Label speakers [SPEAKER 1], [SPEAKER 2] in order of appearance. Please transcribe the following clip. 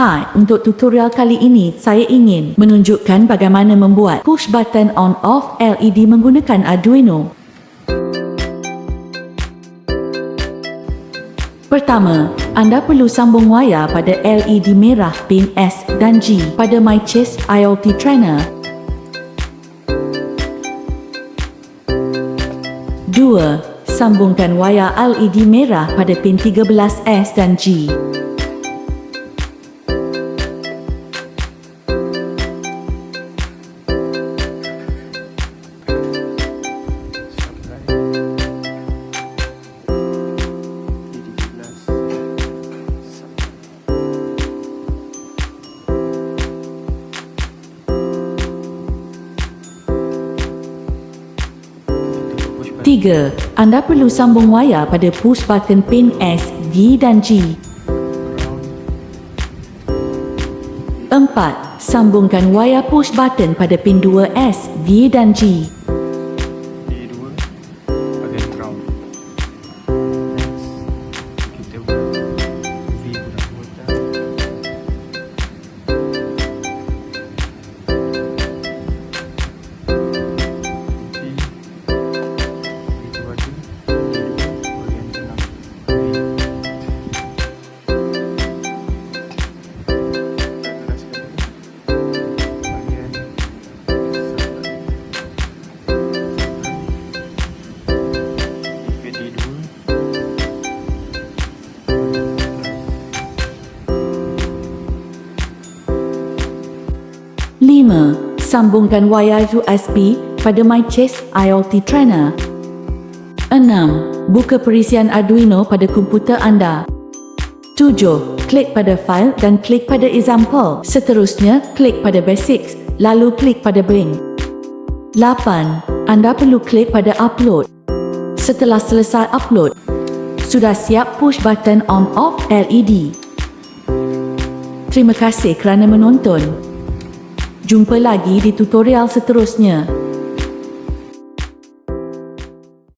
[SPEAKER 1] Hai, untuk tutorial kali ini saya ingin menunjukkan bagaimana membuat push button on-off LED menggunakan Arduino. Pertama, anda perlu sambung wayar pada LED merah pin S dan G pada Mycest IoT trainer. 2. Sambungkan wayar LED merah pada pin 13S dan G. 3. Anda perlu sambung wayar pada push button pin S, G dan G. 4. Sambungkan wayar push button pada pin 2S, G dan G. Sambungkan wayar USB pada Mycest IoT trainer. 6. Buka perisian Arduino pada komputer anda. 7. Klik pada File dan klik pada Example. Seterusnya, klik pada Basics, lalu klik pada Bring. 8. Anda perlu klik pada Upload. Setelah selesai upload, sudah siap push button on-off LED. Terima kasih kerana menonton. Jumpa lagi di tutorial seterusnya.